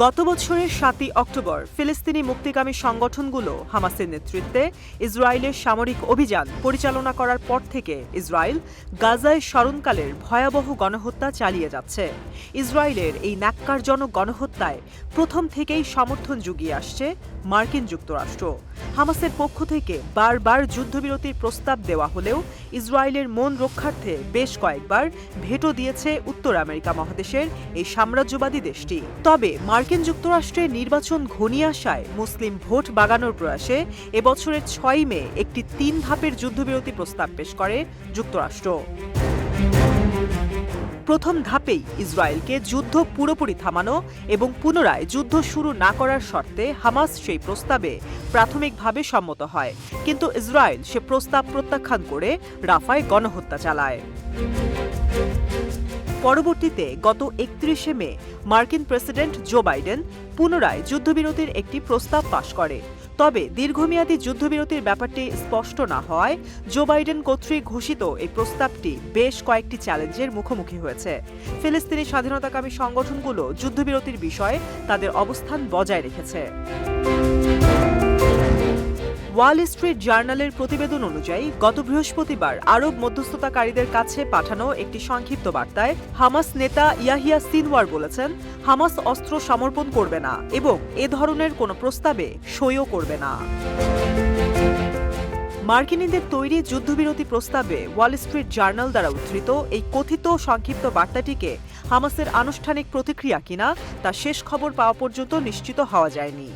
গত বছরের ৭ই অক্টোবর ফিলিস্তিনি মুক্তিকামী সংগঠনগুলো হামাসের নেতৃত্বে ইসরায়েলের সামরিক অভিযান পরিচালনা করার পর থেকে ইসরায়েল গাজায় স্মরণকালের ভয়াবহ গণহত্যা চালিয়ে যাচ্ছে। ইসরায়েলের এই ন্যাক্কারজনক গণহত্যায় প্রথম থেকেই সমর্থন জুগিয়ে আসছে মার্কিন যুক্তরাষ্ট্র। হামাসের পক্ষ থেকে বারবার যুদ্ধবিরতির প্রস্তাব দেওয়া হলেও ইসরায়েলের মন রক্ষার্থে বেশ কয়েকবার ভেটো দিয়েছে উত্তর আমেরিকা মহাদেশের এই সাম্রাজ্যবাদী দেশটি। তবে মার্কিন যুক্তরাষ্ট্রের নির্বাচন ঘনিয়ে আসায় মুসলিম ভোট বাগানোর প্রয়াসে এবছরের ৬ মে একটি ৩ ধাপের যুদ্ধবিরতি প্রস্তাব পেশ করে যুক্তরাষ্ট্র। প্রথম ধাপেই ইসরায়েলকে যুদ্ধ পুরোপুরি থামানো এবং পুনরায় যুদ্ধ শুরু না করার শর্তে হামাস সেই প্রস্তাবে প্রাথমিকভাবে সম্মত হয়, কিন্তু ইসরায়েল সে প্রস্তাব প্রত্যাখ্যান করে রাফায় গণহত্যা চালায়। পরবর্তীতে গত ৩১ মে মার্কিন প্রেসিডেন্ট জো বাইডেন পুনরায় যুদ্ধবিরতির একটি প্রস্তাব পাশ করে। তবে দীর্ঘমেয়াদী যুদ্ধবিরতির ব্যাপারটি স্পষ্ট না হওয়ায় জো বাইডেন কর্তৃক ঘোষিত এই প্রস্তাবটি বেশ কয়েকটি চ্যালেঞ্জের মুখোমুখি হয়েছে। ফিলিস্তিনি স্বাধীনতাকামী সংগঠনগুলো যুদ্ধবিরতির বিষয়ে তাদের অবস্থান বজায় রেখেছে। ওয়াল স্ট্রিট জার্নালের প্রতিবেদন অনুযায়ী গত বৃহস্পতিবার আরব মধ্যস্থতাকারীদের কাছে পাঠানো একটি সংক্ষিপ্ত বার্তায় হামাস নেতা ইয়াহিয়া সিনওয়ার বলেছেন, হামাস অস্ত্র সমর্পণ করবে না এবং এ ধরনের কোনো প্রস্তাবে সইও করবে না। মার্কিনীদের তৈরি যুদ্ধবিরতি প্রস্তাবে ওয়াল স্ট্রিট জার্নাল দ্বারা উদ্ধৃত এই কথিত সংক্ষিপ্ত বার্তাটিকে হামাসের আনুষ্ঠানিক প্রতিক্রিয়া কিনা তা শেষ খবর পাওয়া পর্যন্ত নিশ্চিত হওয়া যায়নি।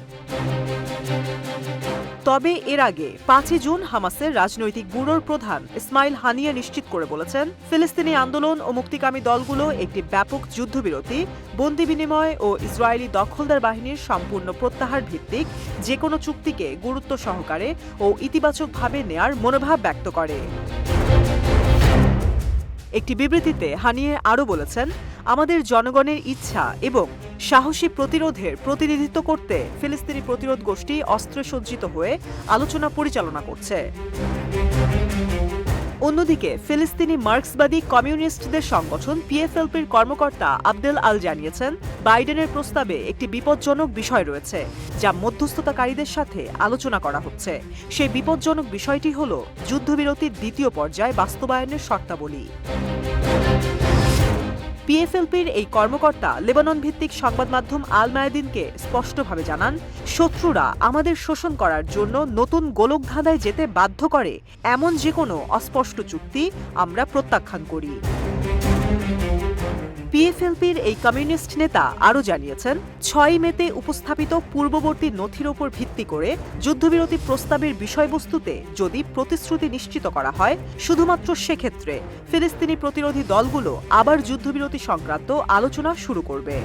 তবে এর আগে ৫ই জুন হামাসের রাজনৈতিক ব্যুরোর প্রধান ইসমাইল হানিয়া নিশ্চিত করে বলেছেন, ফিলিস্তিনি আন্দোলন ও মুক্তিকামী দলগুলো একটি ব্যাপক যুদ্ধবিরতি, বন্দি বিনিময় ও ইসরায়েলি দখলদার বাহিনীর সম্পূর্ণ প্রত্যাহার ভিত্তিক যে কোনো চুক্তিকে গুরুত্ব সহকারে ও ইতিবাচকভাবে নেয়ার মনোভাব ব্যক্ত করে। একটি বিবৃতিতে হানিয়ে আরও বলেছেন, আমাদের জনগণের ইচ্ছা এবং সাহসী প্রতিরোধের প্রতিনিধিত্ব করতে ফিলিস্তিনি প্রতিরোধ গোষ্ঠী অস্ত্রে সজ্জিত হয়ে আলোচনা পরিচালনা করছে। অন্যদিকে ফিলিস্তিনি মার্ক্সবাদী কমিউনিস্টদের সংগঠন পিএফএলপির কর্মকর্তা আবদেল আল জানিয়েছেন, বাইডেনের প্রস্তাবে একটি বিপজ্জনক বিষয় রয়েছে যা মধ্যস্থতাকারীদের সাথে আলোচনা করা হচ্ছে। সেই বিপজ্জনক বিষয়টি হল যুদ্ধবিরতির দ্বিতীয় পর্যায় বাস্তবায়নের শর্তাবলী। পিএফএলপির এই কর্মকর্তা লেবানন ভিত্তিক সংবাদ মাধ্যম আল মায়াদিনকে স্পষ্টভাবে জানান, শত্রুরা আমাদের শোষণ করার জন্য নতুন গোলকধাঁধায় যেতে বাধ্য করে এমন যে কোনো অস্পষ্ট চুক্তি আমরা প্রত্যাখ্যান করি। পিএফএলপির এই কমিউনিস্ট নেতা আরও জানিয়েছেন, ৬ মেতে উপস্থাপিত পূর্ববর্তী নথির ওপর ভিত্তি করে যুদ্ধবিরতি প্রস্তাবের বিষয়বস্তুতে যদি প্রতিশ্রুতি নিশ্চিত করা হয়, শুধুমাত্র সেক্ষেত্রে ফিলিস্তিনি প্রতিরোধী দলগুলো আবার যুদ্ধবিরতি সংক্রান্ত আলোচনা শুরু করবে।